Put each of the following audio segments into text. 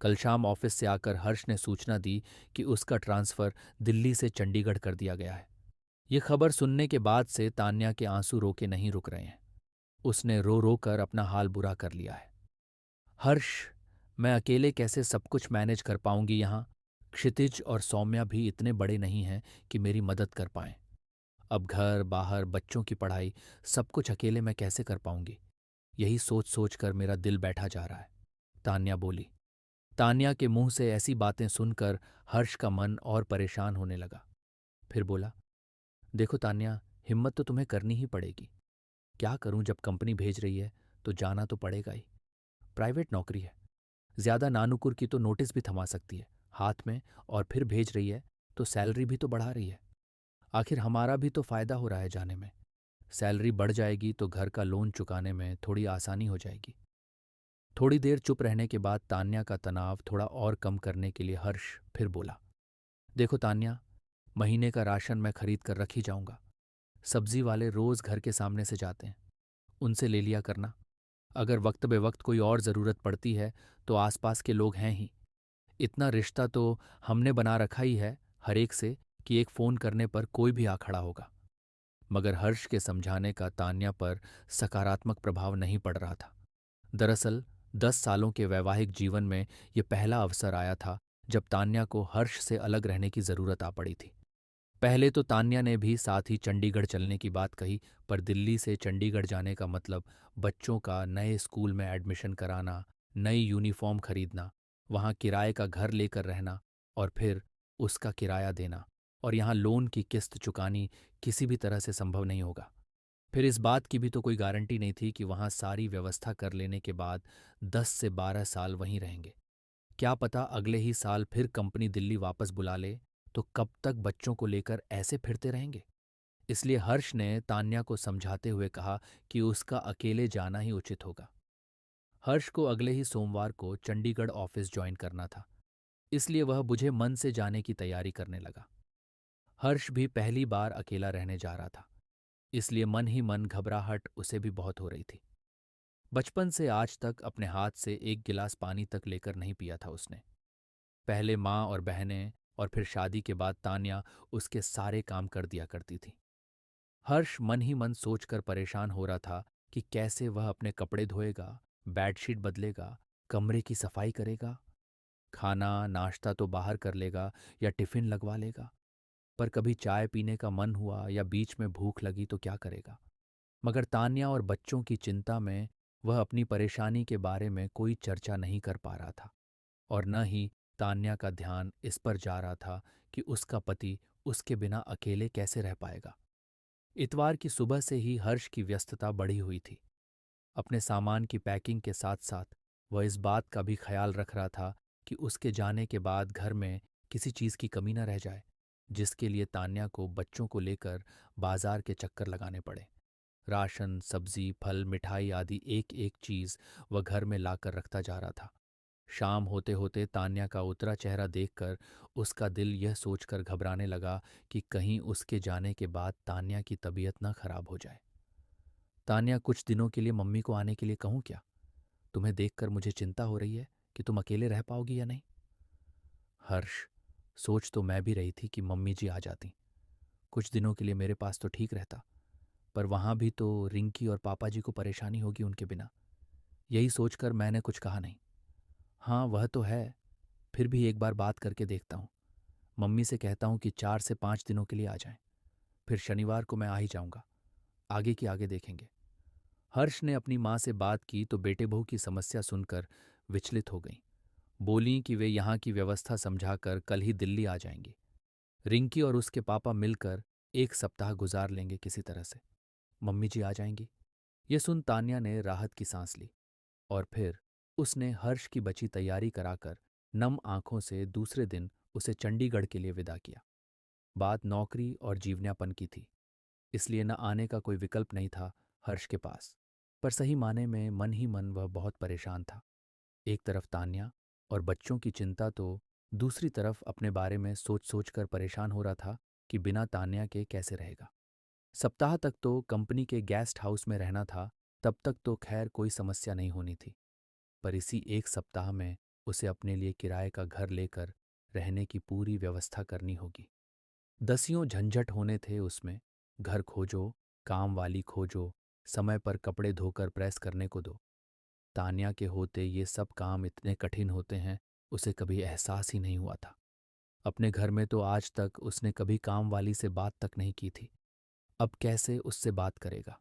कल शाम ऑफिस से आकर हर्ष ने सूचना दी कि उसका ट्रांसफ़र दिल्ली से चंडीगढ़ कर दिया गया है। ये खबर सुनने के बाद से तान्या के आंसू रोके नहीं रुक रहे हैं। उसने रो रो कर अपना हाल बुरा कर लिया है। हर्ष, मैं अकेले कैसे सब कुछ मैनेज कर पाऊंगी यहाँ? क्षितिज और सौम्या भी इतने बड़े नहीं हैं कि मेरी मदद कर पाएं। अब घर बाहर बच्चों की पढ़ाई सब कुछ अकेले मैं कैसे कर पाऊंगी? यही सोच सोच कर मेरा दिल बैठा जा रहा है, तान्या बोली। तान्या के मुंह से ऐसी बातें सुनकर हर्ष का मन और परेशान होने लगा। फिर बोला, देखो तान्या, हिम्मत तो तुम्हें करनी ही पड़ेगी। क्या करूं, जब कंपनी भेज रही है तो जाना तो पड़ेगा ही। प्राइवेट नौकरी है, ज्यादा नानुकुर की तो नोटिस भी थमा सकती है हाथ में, और फिर भेज रही है तो सैलरी भी तो बढ़ा रही है। आखिर हमारा भी तो फायदा हो रहा है जाने में। सैलरी बढ़ जाएगी तो घर का लोन चुकाने में थोड़ी आसानी हो जाएगी। थोड़ी देर चुप रहने के बाद तान्या का तनाव थोड़ा और कम करने के लिए हर्ष फिर बोला, देखो तान्या, महीने का राशन मैं खरीद कर रख ही जाऊंगा। सब्जी वाले रोज घर के सामने से जाते हैं, उनसे ले लिया करना। अगर वक्त बे वक्त कोई और ज़रूरत पड़ती है तो आसपास के लोग हैं ही। इतना रिश्ता तो हमने बना रखा ही है हर एक से कि एक फ़ोन करने पर कोई भी आ खड़ा होगा। मगर हर्ष के समझाने का तान्या पर सकारात्मक प्रभाव नहीं पड़ रहा था। दरअसल 10 सालों के वैवाहिक जीवन में ये पहला अवसर आया था जब तान्या को हर्ष से अलग रहने की ज़रूरत आ पड़ी थी। पहले तो तान्या ने भी साथ ही चंडीगढ़ चलने की बात कही, पर दिल्ली से चंडीगढ़ जाने का मतलब बच्चों का नए स्कूल में एडमिशन कराना, नई यूनिफॉर्म खरीदना, वहाँ किराए का घर लेकर रहना और फिर उसका किराया देना, और यहाँ लोन की किस्त चुकानी किसी भी तरह से संभव नहीं होगा। फिर इस बात की भी तो कोई गारंटी नहीं थी कि वहाँ सारी व्यवस्था कर लेने के बाद 10 से 12 साल वहीं रहेंगे। क्या पता अगले ही साल फिर कंपनी दिल्ली वापस बुला ले, तो कब तक बच्चों को लेकर ऐसे फिरते रहेंगे? इसलिए हर्ष ने तान्या को समझाते हुए कहा कि उसका अकेले जाना ही उचित होगा। हर्ष को अगले ही सोमवार को चंडीगढ़ ऑफिस ज्वाइन करना था, इसलिए वह बुझे मन से जाने की तैयारी करने लगा। हर्ष भी पहली बार अकेला रहने जा रहा था, इसलिए मन ही मन घबराहट उसे भी बहुत हो रही थी। बचपन से आज तक अपने हाथ से एक गिलास पानी तक लेकर नहीं पिया था उसने। पहले माँ और बहनें, और फिर शादी के बाद तान्या उसके सारे काम कर दिया करती थी। हर्ष मन ही मन सोचकर परेशान हो रहा था कि कैसे वह अपने कपड़े धोएगा, बेडशीट बदलेगा, कमरे की सफाई करेगा। खाना नाश्ता तो बाहर कर लेगा या टिफिन लगवा लेगा, पर कभी चाय पीने का मन हुआ या बीच में भूख लगी तो क्या करेगा? मगर तान्या और बच्चों की चिंता में वह अपनी परेशानी के बारे में कोई चर्चा नहीं कर पा रहा था, और न ही तान्या का ध्यान इस पर जा रहा था कि उसका पति उसके बिना अकेले कैसे रह पाएगा। इतवार की सुबह से ही हर्ष की व्यस्तता बढ़ी हुई थी। अपने सामान की पैकिंग के साथ साथ वह इस बात का भी ख्याल रख रहा था कि उसके जाने के बाद घर में किसी चीज़ की कमी न रह जाए, जिसके लिए तान्या को बच्चों को लेकर बाजार के चक्कर लगाने पड़े। राशन, सब्जी, फल, मिठाई आदि एक एक चीज़ वह घर में लाकर रखता जा रहा था। शाम होते होते तान्या का उतरा चेहरा देखकर उसका दिल यह सोचकर घबराने लगा कि कहीं उसके जाने के बाद तान्या की तबीयत न खराब हो जाए। तान्या, कुछ दिनों के लिए मम्मी को आने के लिए कहूँ क्या? तुम्हें देखकर मुझे चिंता हो रही है कि तुम अकेले रह पाओगी या नहीं। हर्ष, सोच तो मैं भी रही थी कि मम्मी जी आ जाती, कुछ दिनों के लिए मेरे पास तो ठीक रहता, पर वहाँ भी तो रिंकी और पापा जी को परेशानी होगी उनके बिना। यही सोचकर मैंने कुछ कहा नहीं। हाँ, वह तो है, फिर भी एक बार बात करके देखता हूँ। मम्मी से कहता हूँ कि 4 से 5 दिनों के लिए आ जाएं। फिर शनिवार को मैं आ ही जाऊंगा। आगे की आगे देखेंगे। हर्ष ने अपनी माँ से बात की तो बेटे बहू की समस्या सुनकर विचलित हो गईं। बोलीं कि वे यहाँ की व्यवस्था समझाकर कल ही दिल्ली आ जाएंगी। रिंकी और उसके पापा मिलकर 1 सप्ताह गुजार लेंगे किसी तरह से। मम्मी जी आ जाएंगी। ये सुन तान्या ने राहत की सांस ली, और फिर उसने हर्ष की बची तैयारी कराकर नम आंखों से दूसरे दिन उसे चंडीगढ़ के लिए विदा किया। बात नौकरी और जीवनयापन की थी, इसलिए न आने का कोई विकल्प नहीं था हर्ष के पास। पर सही माने में मन ही मन वह बहुत परेशान था। एक तरफ तान्या और बच्चों की चिंता, तो दूसरी तरफ अपने बारे में सोच सोच कर परेशान हो रहा था कि बिना तान्या के कैसे रहेगा। सप्ताह तक तो कंपनी के गेस्ट हाउस में रहना था, तब तक तो खैर कोई समस्या नहीं होनी थी। पर इसी 1 सप्ताह में उसे अपने लिए किराए का घर लेकर रहने की पूरी व्यवस्था करनी होगी। दसियों झंझट होने थे उसमें। घर खोजो, काम वाली खोजो, समय पर कपड़े धोकर प्रेस करने को दो। तान्या के होते ये सब काम इतने कठिन होते हैं, उसे कभी एहसास ही नहीं हुआ था। अपने घर में तो आज तक उसने कभी काम वाली से बात तक नहीं की थी। अब कैसे उससे बात करेगा?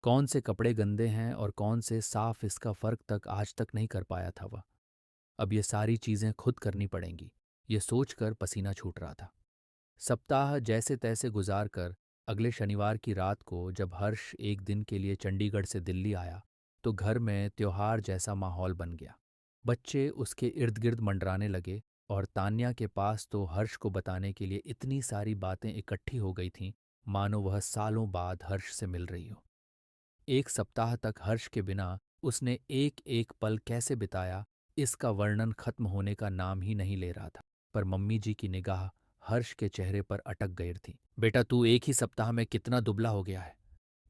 कौन से कपड़े गंदे हैं और कौन से साफ, इसका फर्क तक आज तक नहीं कर पाया था वह। अब ये सारी चीजें खुद करनी पड़ेंगी, ये सोचकर पसीना छूट रहा था। सप्ताह जैसे तैसे गुजार कर अगले शनिवार की रात को जब हर्ष एक दिन के लिए चंडीगढ़ से दिल्ली आया, तो घर में त्योहार जैसा माहौल बन गया। बच्चे उसके इर्द गिर्द मंडराने लगे और तान्या के पास तो हर्ष को बताने के लिए इतनी सारी बातें इकट्ठी हो गई थीं, मानो वह सालों बाद हर्ष से मिल रही हो। एक सप्ताह तक हर्ष के बिना उसने एक एक पल कैसे बिताया, इसका वर्णन खत्म होने का नाम ही नहीं ले रहा था। पर मम्मी जी की निगाह हर्ष के चेहरे पर अटक गई थी। बेटा, तू एक ही सप्ताह में कितना दुबला हो गया है।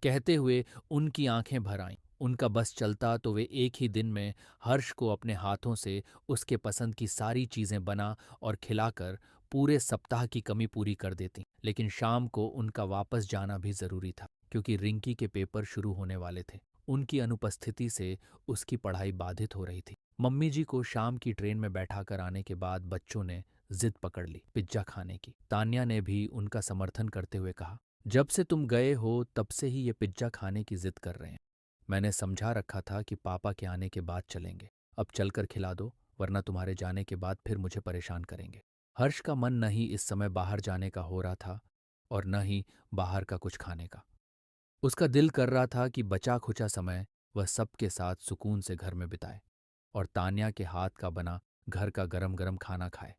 कहते हुए उनकी आंखें भर आईं। उनका बस चलता तो वे एक ही दिन में हर्ष को अपने हाथों से उसके पसंद की सारी चीजें बना और खिलाकर पूरे सप्ताह की कमी पूरी कर देती। लेकिन शाम को उनका वापस जाना भी जरूरी था, क्योंकि रिंकी के पेपर शुरू होने वाले थे। उनकी अनुपस्थिति से उसकी पढ़ाई बाधित हो रही थी। मम्मी जी को शाम की ट्रेन में बैठाकर आने के बाद बच्चों ने जिद पकड़ ली पिज्जा खाने की। तान्या ने भी उनका समर्थन करते हुए कहा, जब से तुम गए हो तब से ही ये पिज्जा खाने की जिद कर रहे हैं। मैंने समझा रखा था कि पापा के आने के बाद चलेंगे। अब चलकर खिला दो, वरना तुम्हारे जाने के बाद फिर मुझे परेशान करेंगे। हर्ष का मन न ही इस समय बाहर जाने का हो रहा था और न ही बाहर का कुछ खाने का। उसका दिल कर रहा था कि बचा खुचा समय वह सबके साथ सुकून से घर में बिताए और तान्या के हाथ का बना घर का गरम गरम खाना खाए।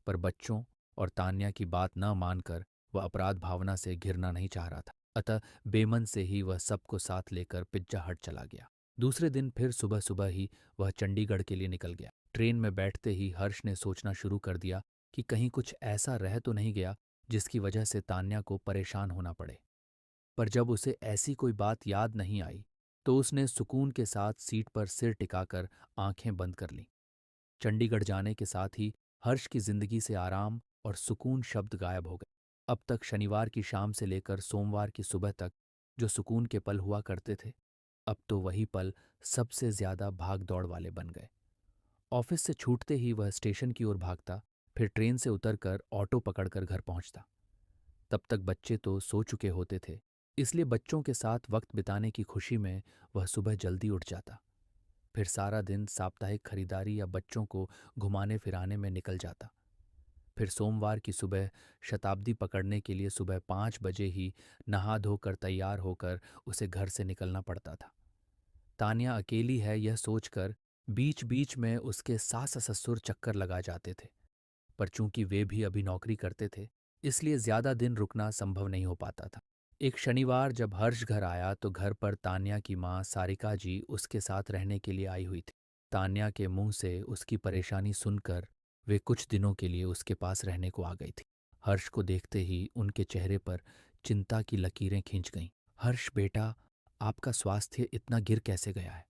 पर बच्चों और तान्या की बात न मानकर वह अपराध भावना से घिरना नहीं चाह रहा था। अतः बेमन से ही वह सबको साथ लेकर पिज्जा हट चला गया। दूसरे दिन फिर सुबह सुबह ही वह चंडीगढ़ के लिए निकल गया। ट्रेन में बैठते ही हर्ष ने सोचना शुरू कर दिया कि कहीं कुछ ऐसा रह तो नहीं गया जिसकी वजह से तान्या को परेशान होना पड़े। पर जब उसे ऐसी कोई बात याद नहीं आई, तो उसने सुकून के साथ सीट पर सिर टिकाकर आंखें बंद कर लीं। चंडीगढ़ जाने के साथ ही हर्ष की जिंदगी से आराम और सुकून शब्द गायब हो गए। अब तक शनिवार की शाम से लेकर सोमवार की सुबह तक जो सुकून के पल हुआ करते थे, अब तो वही पल सबसे ज्यादा भाग दौड़ वाले बन गए। ऑफिस से छूटते ही वह स्टेशन की ओर भागता, फिर ट्रेन से उतरकर ऑटो पकड़कर घर पहुंचता। तब तक बच्चे तो सो चुके होते थे, इसलिए बच्चों के साथ वक्त बिताने की खुशी में वह सुबह जल्दी उठ जाता। फिर सारा दिन साप्ताहिक खरीदारी या बच्चों को घुमाने फिराने में निकल जाता। फिर सोमवार की सुबह शताब्दी पकड़ने के लिए सुबह 5 बजे ही नहा धोकर तैयार होकर उसे घर से निकलना पड़ता था। तान्या अकेली है यह सोचकर बीच बीच में उसके सास ससुर चक्कर लगा जाते थे, पर चूंकि वे भी अभी नौकरी करते थे, इसलिए ज्यादा दिन रुकना संभव नहीं हो पाता था। एक शनिवार जब हर्ष घर आया तो घर पर तान्या की माँ सारिका जी उसके साथ रहने के लिए आई हुई थी। तान्या के मुंह से उसकी परेशानी सुनकर वे कुछ दिनों के लिए उसके पास रहने को आ गई थी। हर्ष को देखते ही उनके चेहरे पर चिंता की लकीरें खींच गईं। हर्ष बेटा, आपका स्वास्थ्य इतना गिर कैसे गया है?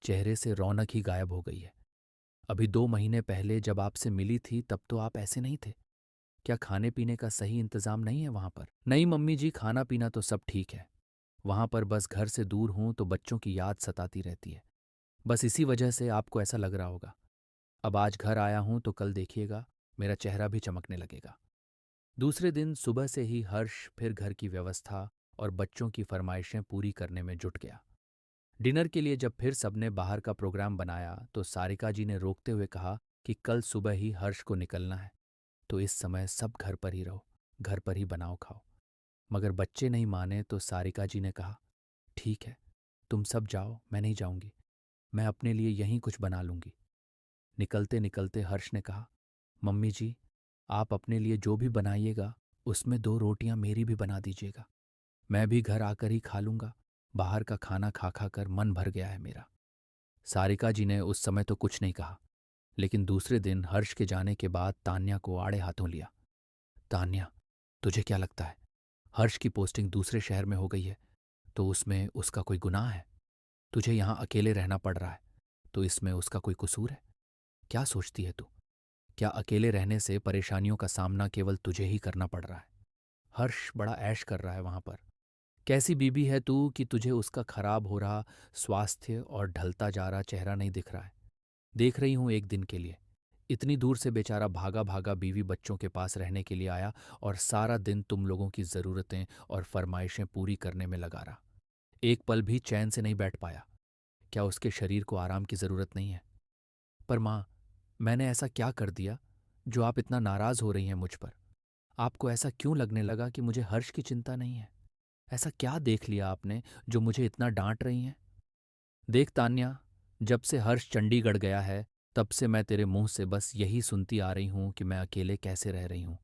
चेहरे से रौनक ही गायब हो गई है। अभी 2 महीने पहले जब आपसे मिली थी तब तो आप ऐसे नहीं थे। क्या खाने पीने का सही इंतजाम नहीं है वहां पर? नहीं मम्मी जी, खाना पीना तो सब ठीक है। वहां पर बस घर से दूर हूं तो बच्चों की याद सताती रहती है। बस इसी वजह से आपको ऐसा लग रहा होगा। अब आज घर आया हूं तो कल देखिएगा मेरा चेहरा भी चमकने लगेगा। दूसरे दिन सुबह से ही हर्ष फिर घर की व्यवस्था और बच्चों की फरमाइशें पूरी करने में जुट गया। डिनर के लिए जब फिर सबने बाहर का प्रोग्राम बनाया तो सारिका जी ने रोकते हुए कहा कि कल सुबह ही हर्ष को निकलना है, तो इस समय सब घर पर ही रहो, घर पर ही बनाओ खाओ। मगर बच्चे नहीं माने तो सारिका जी ने कहा, ठीक है, तुम सब जाओ, मैं नहीं जाऊंगी। मैं अपने लिए यहीं कुछ बना लूंगी। निकलते निकलते हर्ष ने कहा, मम्मी जी, आप अपने लिए जो भी बनाइएगा उसमें 2 रोटियां मेरी भी बना दीजिएगा। मैं भी घर आकर ही खा लूंगा। बाहर का खाना खा खा कर मन भर गया है मेरा। सारिका जी ने उस समय तो कुछ नहीं कहा, लेकिन दूसरे दिन हर्ष के जाने के बाद तान्या को आड़े हाथों लिया। तान्या, तुझे क्या लगता है, हर्ष की पोस्टिंग दूसरे शहर में हो गई है तो उसमें उसका कोई गुनाह है? तुझे यहाँ अकेले रहना पड़ रहा है तो इसमें उसका कोई कसूर है? क्या सोचती है तू? क्या अकेले रहने से परेशानियों का सामना केवल तुझे ही करना पड़ रहा है? हर्ष बड़ा ऐश कर रहा है वहां पर। कैसी बीबी है तू कि तुझे उसका खराब हो रहा स्वास्थ्य और ढलता जा रहा चेहरा नहीं दिख रहा है? देख रही हूं एक दिन के लिए। इतनी दूर से बेचारा भागा भागा बीवी बच्चों के पास रहने के लिए आया और सारा दिन तुम लोगों की ज़रूरतें और फरमाइशें पूरी करने में लगा रहा। एक पल भी चैन से नहीं बैठ पाया। क्या उसके शरीर को आराम की ज़रूरत नहीं है? पर माँ, मैंने ऐसा क्या कर दिया जो आप इतना नाराज़ हो रही हैं मुझ पर? आपको ऐसा क्यों लगने लगा कि मुझे हर्ष की चिंता नहीं है? ऐसा क्या देख लिया आपने जो मुझे इतना डांट रही हैं? देख तान्या, जब से हर्ष चंडीगढ़ गया है तब से मैं तेरे मुंह से बस यही सुनती आ रही हूं कि मैं अकेले कैसे रह रही हूं।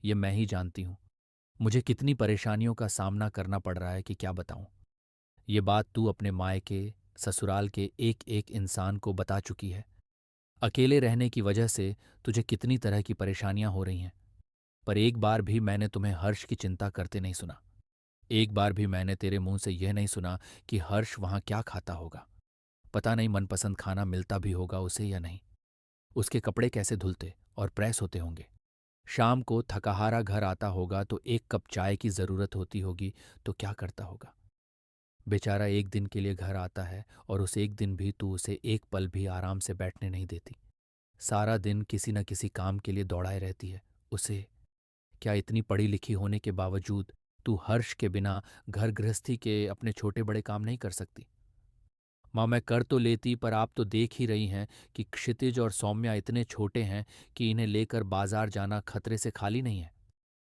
ये मैं ही जानती हूं। मुझे कितनी परेशानियों का सामना करना पड़ रहा है कि क्या बताऊं। ये बात तू अपने मायके ससुराल के एक एक इंसान को बता चुकी है। अकेले रहने की वजह से तुझे कितनी तरह की परेशानियां हो रही हैं। पर एक बार भी मैंने तुम्हें हर्ष की चिंता करते नहीं सुना। एक बार भी मैंने तेरे मुंह से यह नहीं सुना कि हर्ष वहां क्या खाता होगा। पता नहीं मनपसंद खाना मिलता भी होगा उसे या नहीं। उसके कपड़े कैसे धुलते और प्रेस होते होंगे। शाम को थकाहारा घर आता होगा तो एक कप चाय की ज़रूरत होती होगी तो क्या करता होगा। बेचारा एक दिन के लिए घर आता है और उस एक दिन भी तू उसे एक पल भी आराम से बैठने नहीं देती। सारा दिन किसी न किसी काम के लिए दौड़ाए रहती है उसे। क्या इतनी पढ़ी लिखी होने के बावजूद तू हर्ष के बिना घर गृहस्थी के अपने छोटे बड़े काम नहीं कर सकती? माँ, मैं कर तो लेती पर आप तो देख ही रही हैं कि क्षितिज और सौम्या इतने छोटे हैं कि इन्हें लेकर बाजार जाना खतरे से खाली नहीं है।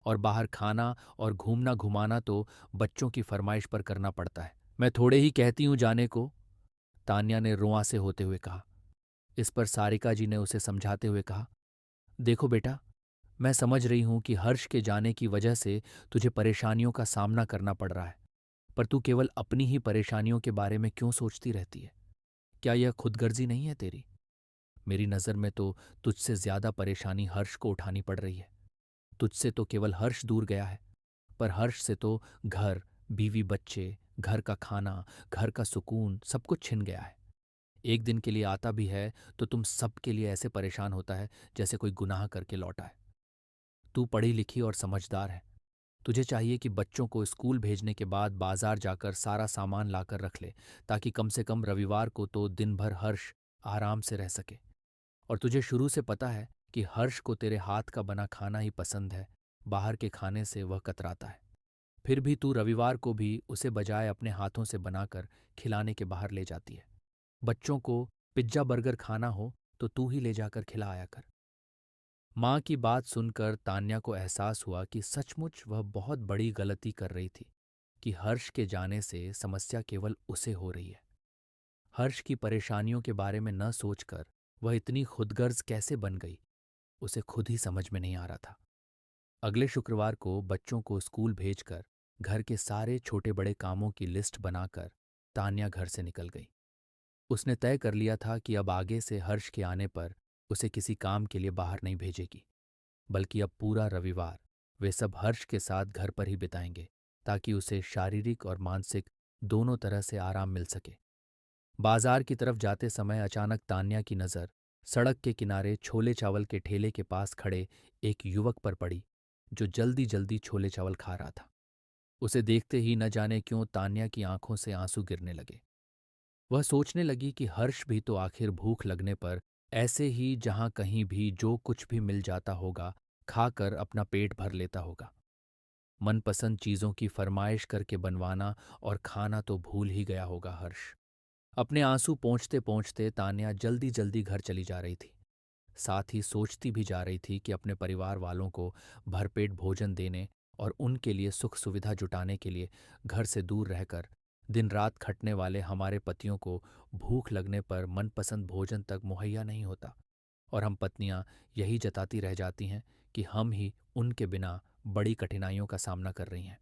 और बाहर खाना और घूमना घुमाना तो बच्चों की फरमाइश पर करना पड़ता है। मैं थोड़े ही कहती हूँ जाने को, तान्या ने रुआं से होते हुए कहा। इस पर सारिका जी ने उसे समझाते हुए कहा, देखो बेटा, मैं समझ रही हूं कि हर्ष के जाने की वजह से तुझे परेशानियों का सामना करना पड़ रहा है। पर तू केवल अपनी ही परेशानियों के बारे में क्यों सोचती रहती है? क्या यह खुदगर्जी नहीं है तेरी? मेरी नज़र में तो तुझसे ज्यादा परेशानी हर्ष को उठानी पड़ रही है। तुझसे तो केवल हर्ष दूर गया है, पर हर्ष से तो घर, बीवी बच्चे, घर का खाना, घर का सुकून सब कुछ छिन गया है। एक दिन के लिए आता भी है तो तुम सबके लिए ऐसे परेशान होता है जैसे कोई गुनाह करके लौटा है। तू पढ़ी लिखी और समझदार है। तुझे चाहिए कि बच्चों को स्कूल भेजने के बाद बाजार जाकर सारा सामान लाकर रख ले, ताकि कम से कम रविवार को तो दिन भर हर्ष आराम से रह सके। और तुझे शुरू से पता है कि हर्ष को तेरे हाथ का बना खाना ही पसंद है। बाहर के खाने से वह कतराता है। फिर भी तू रविवार को भी उसे बजाय अपने हाथों से बनाकर खिलाने के बाहर ले जाती है। बच्चों को पिज्जा बर्गर खाना हो तो तू ही ले जाकर खिला आया कर। माँ की बात सुनकर तान्या को एहसास हुआ कि सचमुच वह बहुत बड़ी गलती कर रही थी कि हर्ष के जाने से समस्या केवल उसे हो रही है। हर्ष की परेशानियों के बारे में न सोचकर वह इतनी खुदगर्ज कैसे बन गई, उसे खुद ही समझ में नहीं आ रहा था। अगले शुक्रवार को बच्चों को स्कूल भेजकर घर के सारे छोटे बड़े कामों की लिस्ट बनाकर तान्या घर से निकल गई। उसने तय कर लिया था कि अब आगे से हर्ष के आने पर उसे किसी काम के लिए बाहर नहीं भेजेगी, बल्कि अब पूरा रविवार वे सब हर्ष के साथ घर पर ही बिताएंगे, ताकि उसे शारीरिक और मानसिक दोनों तरह से आराम मिल सके। बाजार की तरफ जाते समय अचानक तान्या की नज़र सड़क के किनारे छोले चावल के ठेले के पास खड़े एक युवक पर पड़ी, जो जल्दी जल्दी छोले चावल खा रहा था। उसे देखते ही न जाने क्यों तान्या की आंखों से आंसू गिरने लगे। वह सोचने लगी कि हर्ष भी तो आखिर भूख लगने पर ऐसे ही जहां कहीं भी जो कुछ भी मिल जाता होगा खाकर अपना पेट भर लेता होगा। मनपसंद चीजों की फरमाइश करके बनवाना और खाना तो भूल ही गया होगा हर्ष। अपने आंसू पोंछते पोंछते तान्या जल्दी जल्दी घर चली जा रही थी। साथ ही सोचती भी जा रही थी कि अपने परिवार वालों को भरपेट भोजन देने और उनके लिए सुख सुविधा जुटाने के लिए घर से दूर रहकर दिन रात खटने वाले हमारे पतियों को भूख लगने पर मनपसंद भोजन तक मुहैया नहीं होता, और हम पत्नियां यही जताती रह जाती हैं कि हम ही उनके बिना बड़ी कठिनाइयों का सामना कर रही हैं।